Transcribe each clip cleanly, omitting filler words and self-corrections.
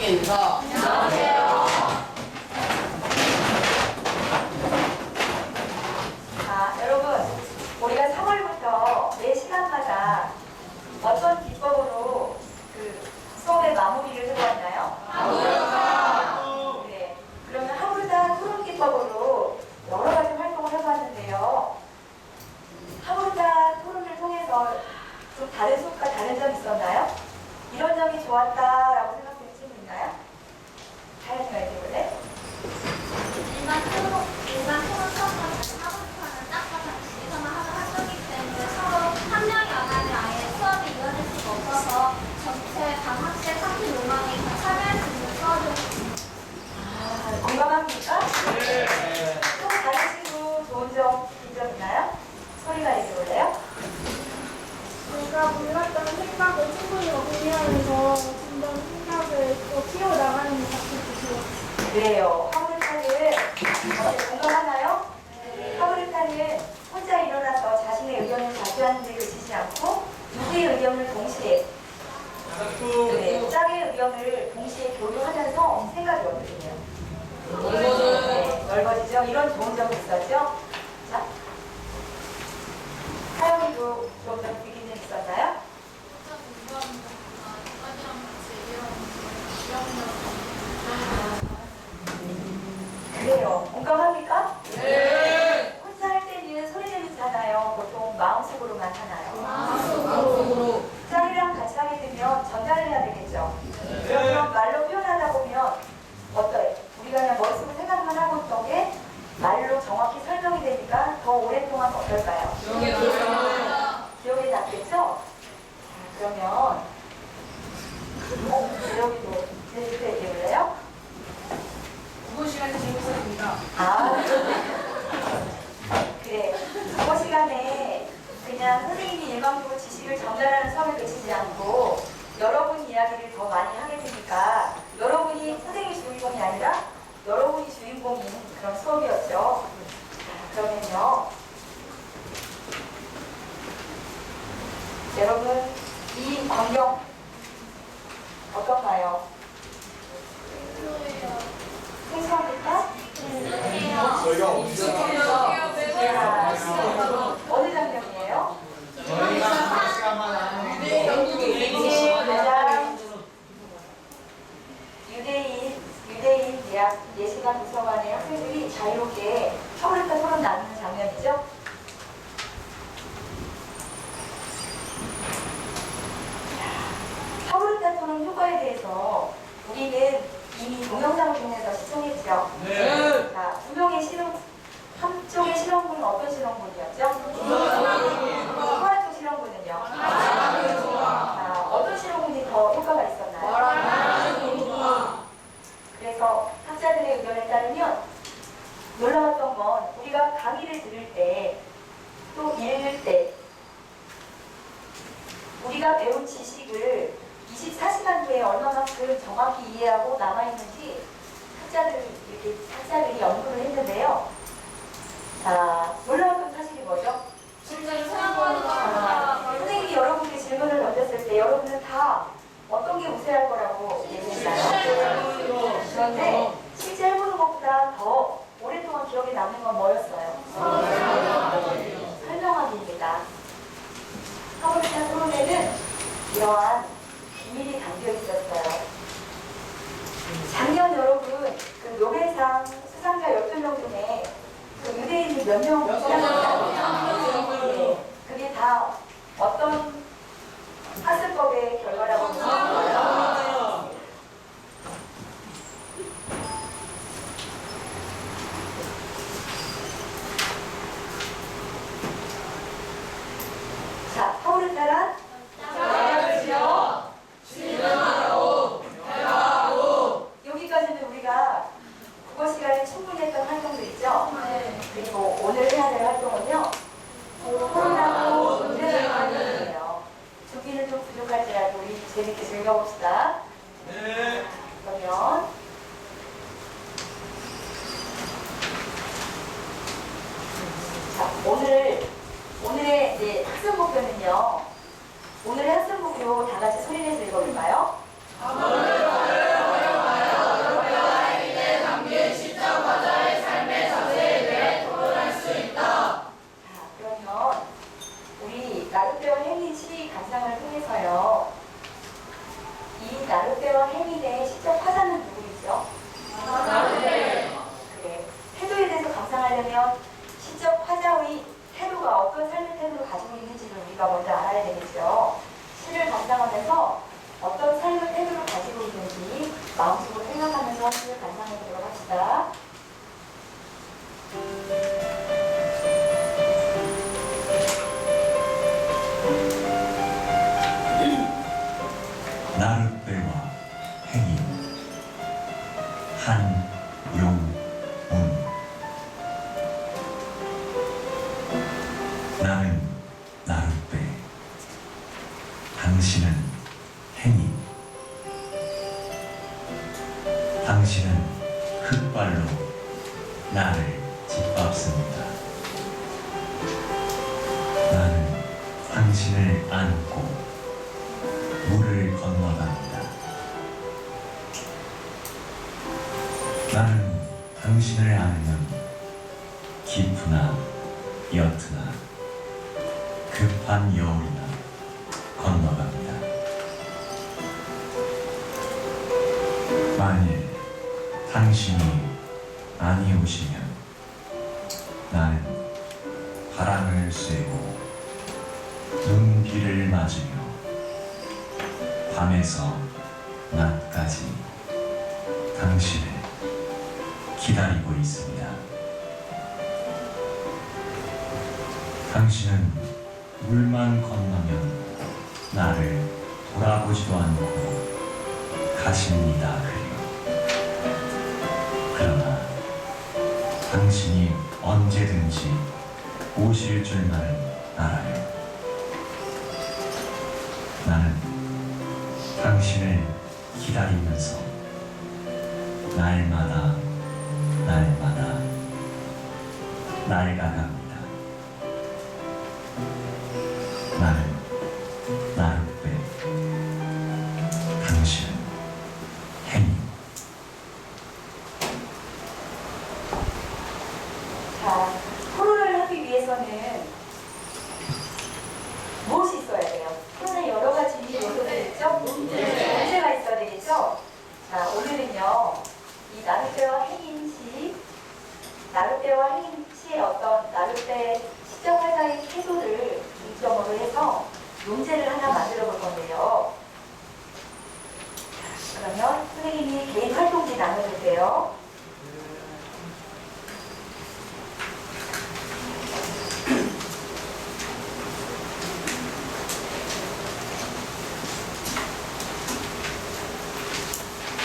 인사. 자, 여러분, 우리가 3월부터 매 시간마다 어떤 기법으로 수업의 마무리를 해보았나요? 네. 그러면 하루다 토론 기법으로 여러 가지 활동을 해봤는데요. 하루다 토론을 통해서 좀 다른 수업과 다른 점 있었나요? 이런 점이 좋았다라고 생각되는 친구 있나요? 다현이가 얘기해볼래? 일반 토론 수업과 다른 하루파는 딱딱한 집에서만 하는 활동이기 때문에 서로 한 명이 안 하면 아예 수업이 이어질 수가 없어서 전체 반 학생 36명이 다 참여할 수 있는 수업이었습니다. 공감합니까? 네. 또 다른 친구 좋은 점, 빈점 있나요? 소리가 얘기해볼래요? 내가 몰랐던 생각을 충분히 공유하면서 점점 생각을 또 키워나가는 것 같아서 그래요. 화물탄은 공감하나요? 화물탄은 혼자 일어나서 자신의 의견을 발표하는 데 그치지 않고 누구의 의견을 동시에 짝의 의견을 동시에 교류하면서 생각이 어떻게요? 네, 넓어지죠? 이런 좋은 점이 있었죠? 자, 하영이도 좀 더 느끼는 있었나요? 그래요. 공감합니까? 네. 혼자 할 때는 소리 내잖아요. 보통 마음속으로만 하나요? 마음속으로. 짝이랑 같이 하게 되면 전달을 해야 되겠죠. 그러면 말로 표현하다 보면 어때요? 우리가 그냥 머릿속으로 생각만 하고 있던 게 말로 정확히 설명이 되니까 더 오랫동안 어떨까요? 기억에 남겠죠? 자, 그러면 여기도 제주도 얘기해볼래요? 국어 시간이 재밌었습니다. 아, 그래. 국어 시간에 그냥 선생님이 일방적으로 지식을 전달하는 수업을 그치지 않고 여러분 이야기를 더 많이 하게 되니까 여러분이 선생님이 주인공이 아니라 여러분이 주인공인 그런 수업이었죠. 그러면요. 여러분, 이 광경 어떤가요? 생소합니까? 저희가 없어요. 어느 장면이에요? 저희가 시간만 하는 가장 유대인 대학 예술관 도서관의 학생들이 자유롭게 서울과 서로 나누는 장면이죠. 서울과 토론 효과에 대해서 우리는 이미 동영상을 통해서 시청했죠. 네. 자, 두 명의 한쪽의 실험군은 어떤 실험군이었죠? 소아쪽 실험군은요? 자, 어떤 실험군이 더 효과가 있었나요? 그래서 학자들의 의견에 따르면 놀라웠던 건 우리가 강의를 들을 때 또 읽을 때 우리가 배운 지식을 24시간 뒤에 얼마만큼 정확히 이해하고 남아있는지 학자들이 연구를 했는데요. 자, 놀라웠던 사실이 뭐죠? 선생님이 여러분께 질문을 던졌을 때 여러분은 다 어떤 게 우세할 거라고 얘기했나요? 그런데 실제 해보는 것보다 더 오랫동안 기억에 남는 건 뭐였어요? 설명하기입니다. 하버드대 토론회는 이러한 비밀이 담겨 있었어요. 작년 여러분 그 노벨상 수상자 12명 중에 그 유대인이 몇 명 수상했나요? 네, 그게 다 어떤 학습법의 결과라고 생각해요. 자, 타오르타란 여기까지는 우리가 국어 시간에 충분히 했던 활동들 있죠? 그리고 오늘 해야 될 활동은요. 토론하고 문제를 활동이에요. 주기는 좀 부족할지라도 우리 재밌게 즐겨봅시다. 네. 그러면 자, 오늘의 이제 학습 목표는요. 오늘의 학습 목표 다 같이 소리 내서 읽어볼까요? 나룻배와 행인 한용운 나는 나룻배 당신은 행인 당신은 흙발로 나를 짓밟습니다. 나는 당신을 안고 물을 건너갑니다. 나는 당신을 안으면 깊으나 옅으나 급한 여울이나 건너갑니다. 만일 당신이 아니오시면 나는 바람을 쐬고 눈비를 맞으며 밤에서 낮까지 당신을 기다리고 있습니다. 당신은 물만 건너면 나를 돌아보지도 않고 가십니다. 그러나 당신이 언제든지 오실 줄만은 알아요. 나는 당신을 기다리면서 날마다 낡아갑니다. 나는 나룻배, 당신은 행인. 자, 토론을 하기 위해서는 무엇이 있어야 돼요? 토론에 여러 가지 요소들이 있죠? 문제가 있어야 되겠죠? 자, 오늘은요, 이 나룻배와 행인시, 나룻배와 행인시의 어떤 나룻배 시적 활동의 태도를 중점으로 해서 논제를 하나 만들어 볼 건데요. 그러면 선생님이 개인 활동지 나눠주세요.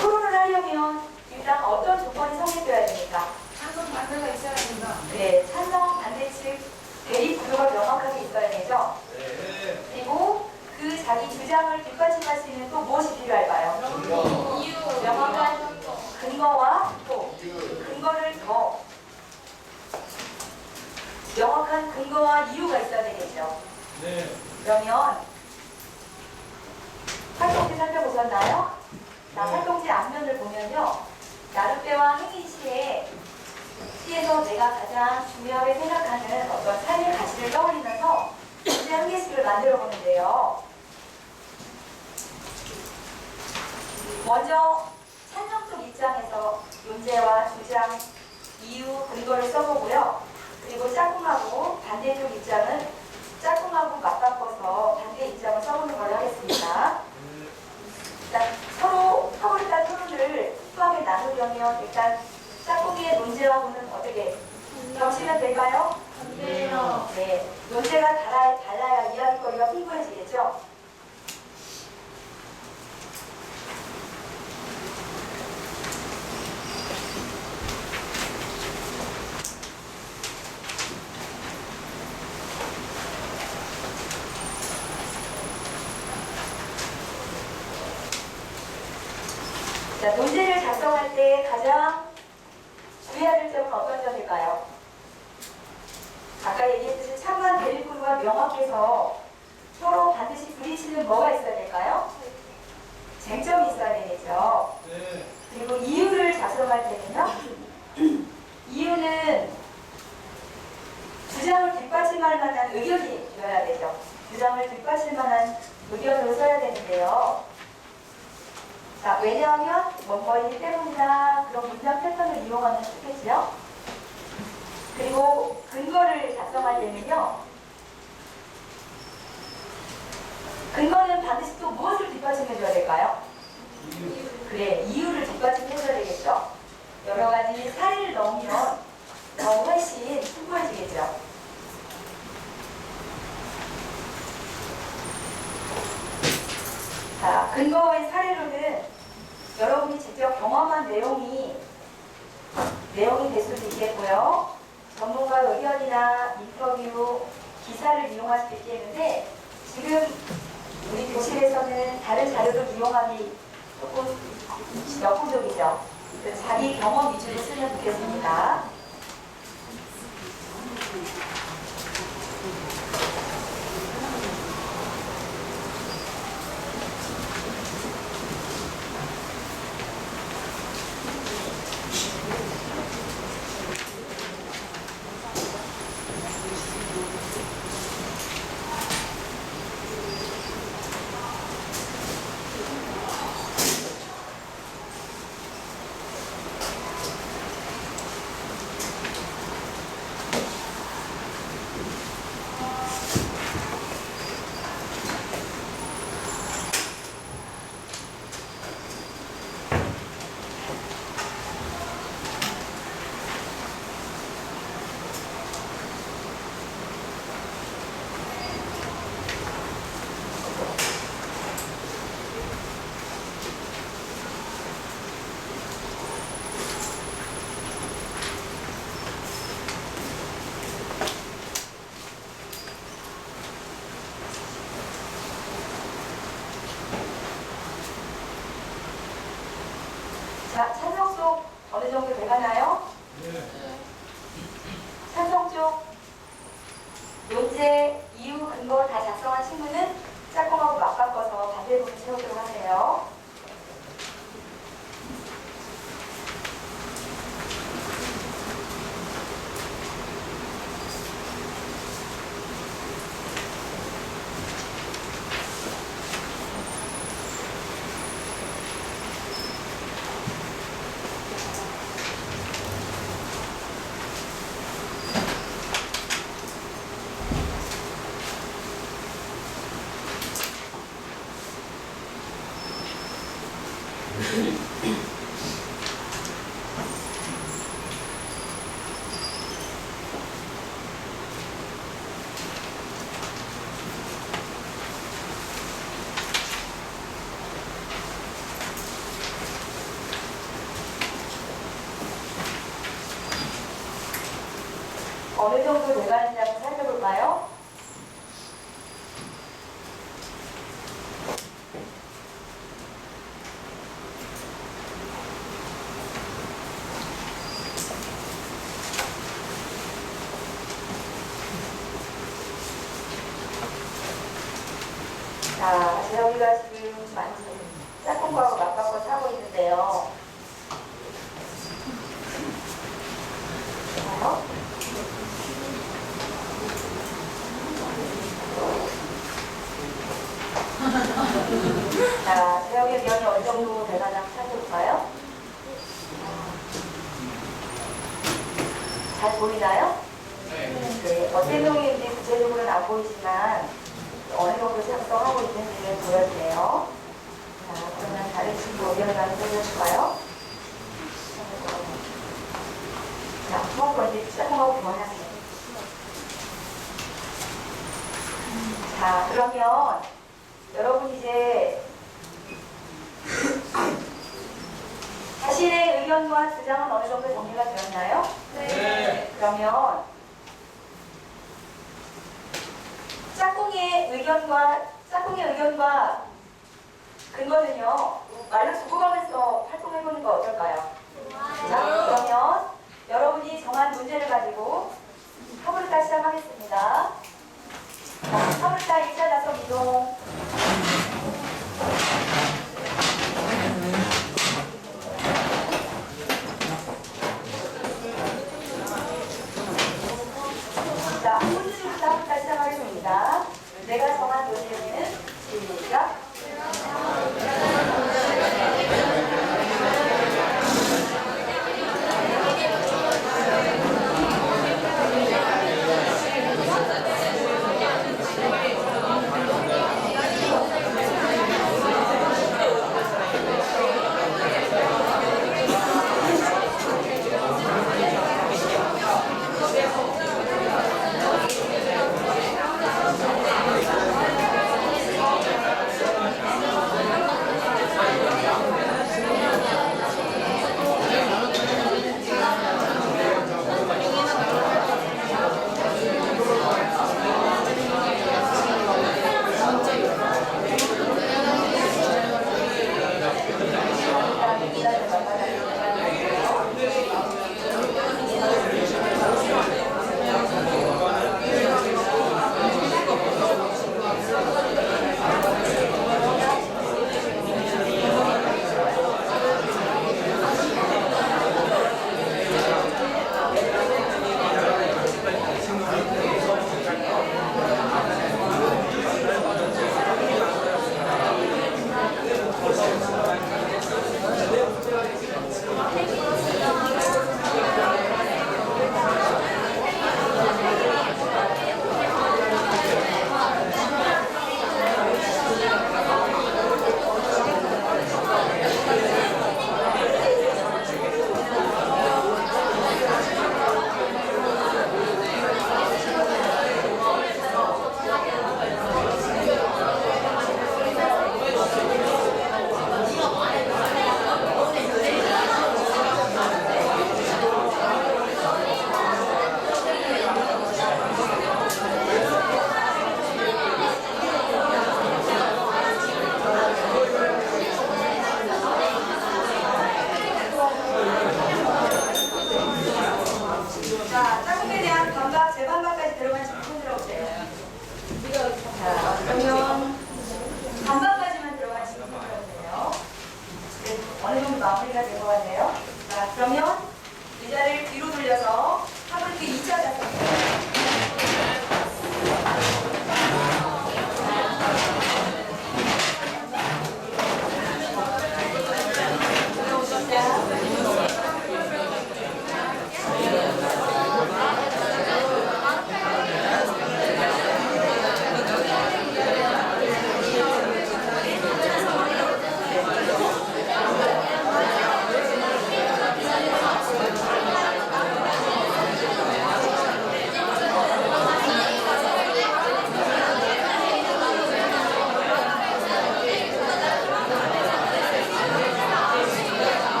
토론을 하려면 일단 어떤 조건이 성립되어야 됩니까? 찬성 반대가 있어야 된다. 네, 찬성, 반대 측 대립 구도가 명확하게 있어야 되죠. 네. 그리고 그 자기 주장을 뒷받침할 수 있는 또 무엇이 필요할까요? 이유. 명확한 근거와 또 근거를 더 명확한 근거와 이유가 있어야 되겠죠. 네. 그러면 활동지 살펴보셨나요? 자, 활동지 앞면을 보면요. 나룻배와 행인시에 시에서 내가 가장 중요하게 생각하는 어떤 삶의 가치를 떠올리면서 문제 한 개씩을 만들어 보는데요. 먼저 찬성 쪽 입장에서 문제와 주장, 이유, 근거를 써보고요. 그리고 짝꿍하고 반대쪽 입장은 짝꿍하고 맞바꿔서 반대 입장을 써보는 걸로 하겠습니다. 일단 서로 일단 토론을 수학에 나누려면 일단 짝꿍이의 논제하고는 어떻게 겹치면 될까요? 네. 네, 논제가 달라야 이야기거리가 풍부해지겠죠? 자, 논제를 작성할 때 가장 주의해야 될 점은 어떤 점일까요? 아까 얘기했듯이 참관 대립구도가 명확해서 서로 반드시 부딪히는 뭐가 있어야 될까요? 쟁점이 있어야 되겠죠. 네. 그리고 이유를 작성할 때는요. 이유는 주장을 뒷받침할 만한 의견이 되어야 되죠. 주장을 뒷받칠 만한 의견으로 써야 되는데요. 자, 왜냐하면 뭐뭐이기 때문이다. 그런 문장 패턴을 이용하면 좋겠죠. 그리고 근거를 작성할 때는요. 근거는 반드시 또 무엇을 뒷받침해줘야 될까요? 그래, 이유를 뒷받침해줘야 되겠죠. 여러 가지 사례를 넣으면 더 훨씬 풍부해지겠죠. 자, 근거 이거의 사례로는 여러분이 직접 경험한 내용이 될 수도 있겠고요. 전문가 의견이나 인터뷰, 기사를 이용할 수도 있겠는데 지금 우리 교실에서는 다른 자료를 이용하기 조금 역부족이죠. 자기 경험 위주로 쓰면 좋겠습니다. 자, 찬성 쪽 어느 정도 돼가나요? 찬성 쪽 논제, 이유, 근거 다 작성한 친구는 짝꿍하고 맞바꿔서 반대 부분 채우도록 하세요. 어느 정도 돼가는지 한번 살펴볼까요? 자, 여기가 지금 많이 짝꿍하고 맞바꿔서 하고 있는데요. 자, 제형의 면이 어느 정도 되나 찾아볼까요? 잘 보이나요? 네. 어떤 내용인지 구체적으로는 안 보이지만 어느 정도 작성하고 있는지를 보여주세요. 자, 그러면 다른 친구 의견을 많이 보여줄까요? 자, 처음으로 이제 짝꿍하고 그만하세요. 자, 그러면 여러분 이제 자신의 의견과 주장은 어느 정도 정리가 되었나요? 네. 그러면 짝꿍의 의견과 근거는요 말로 주고가면서 활동해보는 거 어떨까요? 자, 그러면 여러분이 정한 문제를 가지고 3월달 시작하겠습니다. 자, 3월달 2차 작성 이동. 자, 문제부터 3월달 시작하겠습니다. 내가 정한 문제는 시작. 마무리가 된 것 같네요. 자, 그러면 의자를 뒤로 돌려서 하반기 2차 작성.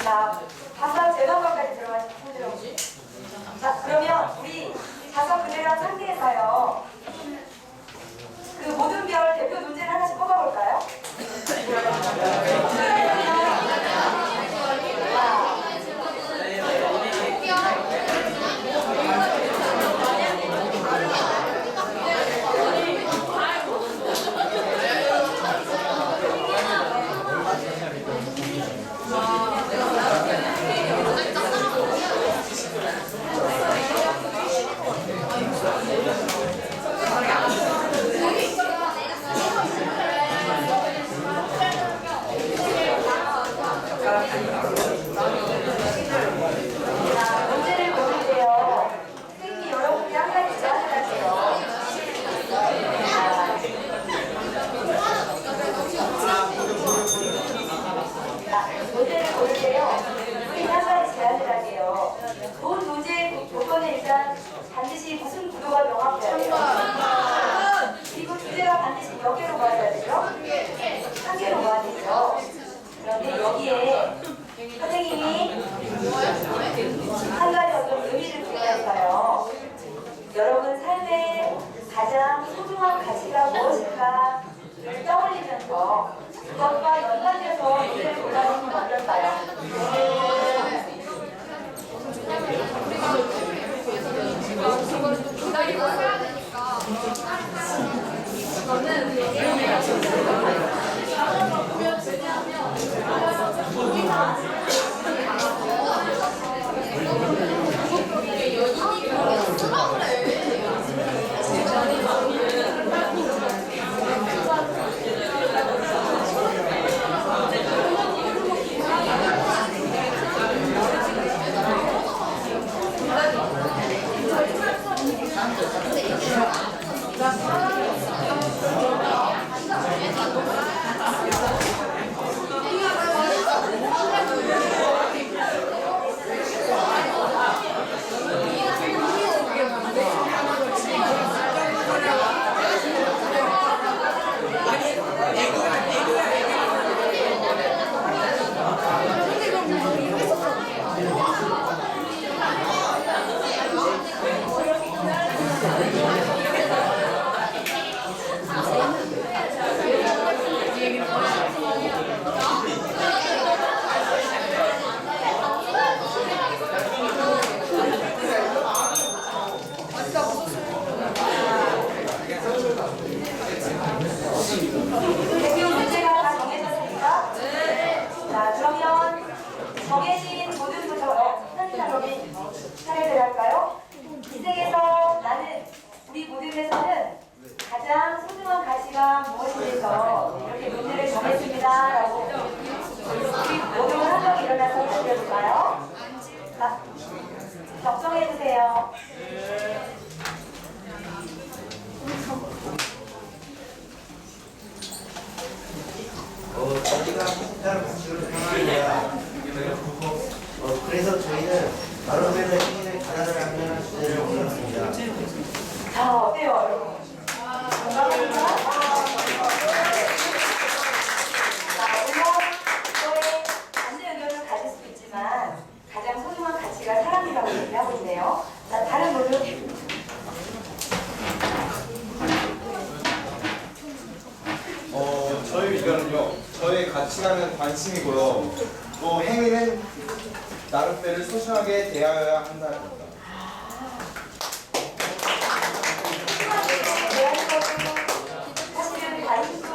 자, 다섯 제방관까지 들어가서 힘들어오지. 자, 그러면 우리 다섯 그대로 상태에서요. 그 모든 별 대표 논제를 하나씩 뽑아볼까요? 자, 문제를 고를 때요. 선생님이 여러분이 한 가지 제안을 할게요. 자, 문제를 고를 때요. 우리 한 가지 제안을 할게요. 본 문제의 조건은 일단 반드시 무슨 구도가 명확해야 돼요. 그리고 주제가 반드시 몇 개로 가야 되죠? 한 개로 가야 되죠. 그런데 여기에 선생님이 한 가지 어떤 의미를 부여할까요? 여러분 삶의 가장 소중한 가치가 무엇일까를 떠올리면서 그것과 연관돼서 문제를 골라주면 어떨까요? 기다리고 해야 되니까. 자, 문제가 다 정해졌습니까? 네. 자, 그러면 정해진 모든부터 현진아범이 차례를 할까요? 인생에서 나는, 우리 모든에서는 가장 소중한 가치가 무엇이 돼서 이렇게 문제를 정했습니다. 라고 모두 한 명 일어나서 알려볼까요? 자, 적정해주세요. 저희가 특별한 가치를 생각합니다. 그래서 저희는 나름대로 생일의 가사를 하는 주제를 골랐습니다. 자, 어때요, 여러분? 건강합니까? 자, 물론 이거에 반대 의견을 가질 수도 있지만 가장 소중한 가치가 사람이라고 얘기하고 있네요. 자, 다른 분은 저희 의견은요, 저의 가치관은 관심이고요, 또 행위는 나름대로 소중하게 대하여야 한다는 겁니다. 대하는 것도 사실은 관심도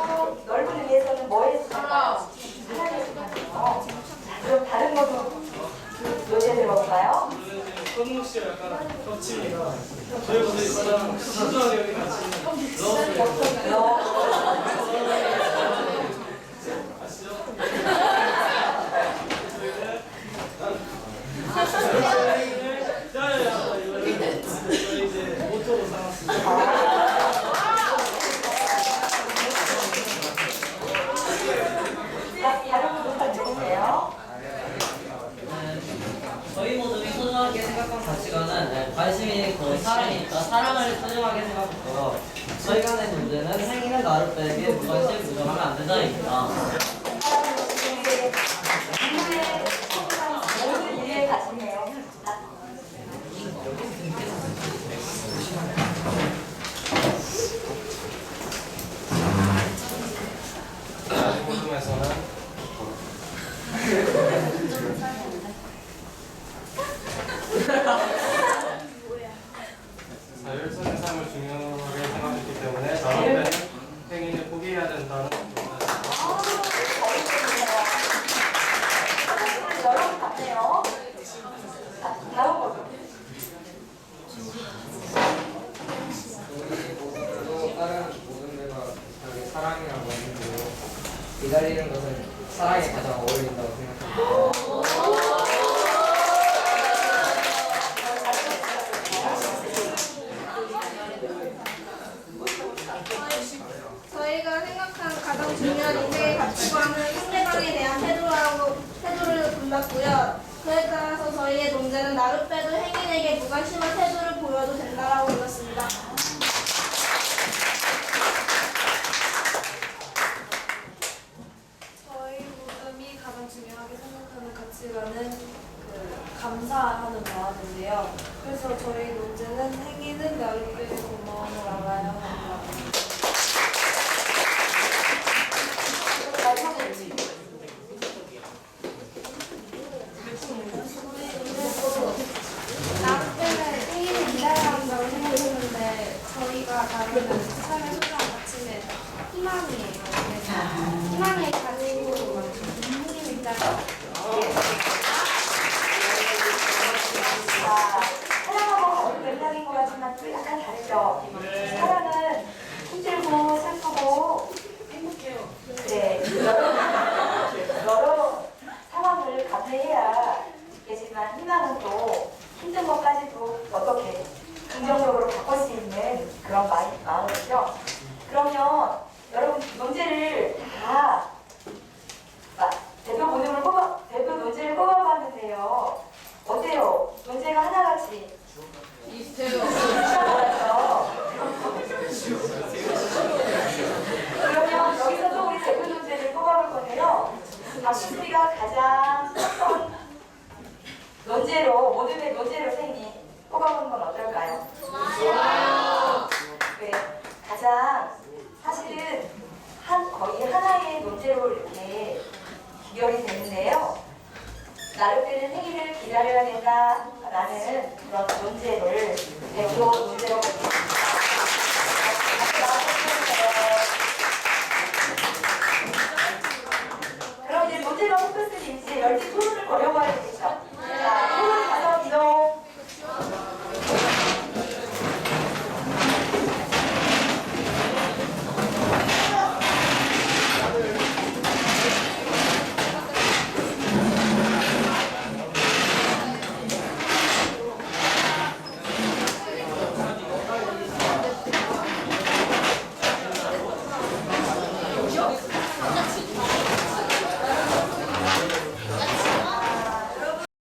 넓은 의미에서는 뭐에 속할까요? 사랑에 속하네요. 자, 그럼 다른 것도 요새 들어볼까요? 손목 씨가 약간 겹칩니다. 저희 분들이 가장 소중하게 여기 같이 저희 이제 모토로 삼았습니다. 다른 분도 가져오세요. 저희 모두 소중하게 생각한 가치관은 관심이 있고 사랑이니까 사랑을 소중하게 생각하고요. 저희가 낸 문제는 행위는 나를 빼기 무관심 부정하면 안 된다입니다. 모든 일에 가시네요. 궁금해서는 자율적인 삶을 중요하게 생각했기 때문에 나름대로 행위를 포기해야 된다는 여러분 같네요. 다음 거. 다른 모든 데가 비슷하게 사랑이라고 했는데요. 기다리는 것은 사랑에 가장 어울린다고 생각합니다. 저희가 생각하는 가장 중요한 인생의 가치관은 상대방에 대한 태도를 골랐고요. 그에 따라서 저희의 논제는 나를 빼도 행인에게 무관심한 태도를 보여도 된다라고 골랐습니다. 저희 모둠이 가장 중요하게 생각하는 가치관은 감사하는 마음인데요. 그래서 저희 논제는 행위는 나를 빼고 고마움을 알아야 한다. 나를 빼는 행인을 기다려야 한다고 생각했는데 저희가 다루는 삶의 소중한 가치는 희망이에요. 그래서 희망을 가지고 행인을 기다려. 사랑하고 같은 맥락인 것 같지만 또 약간 다르죠. 사랑은 힘들고 슬프고 행복해요. 그래 여러 상황을 감내해야 되지만 희망은 또 힘든 것까지도 어떻게 긍정적으로 바꿀 수 있는 그런 마음이죠. 그러면 여러분 논제를 다 대표 논제를 뽑아봤는데요. 어때요? 논제가 하나같이 비슷해요. 그러면 여기서 또 우리 대표 논제를 뽑아볼 건데요. 박수리가 가장 컸던 논제로 모둠의 논제로 생이 뽑아보는 건 어떨까요? 좋아요. 네, 가장 사실은 거의 하나의 논제로 이렇게 기결이 되는데요. 나를 빼는 행위를 기다려야 된다라는 그런 논제를 대표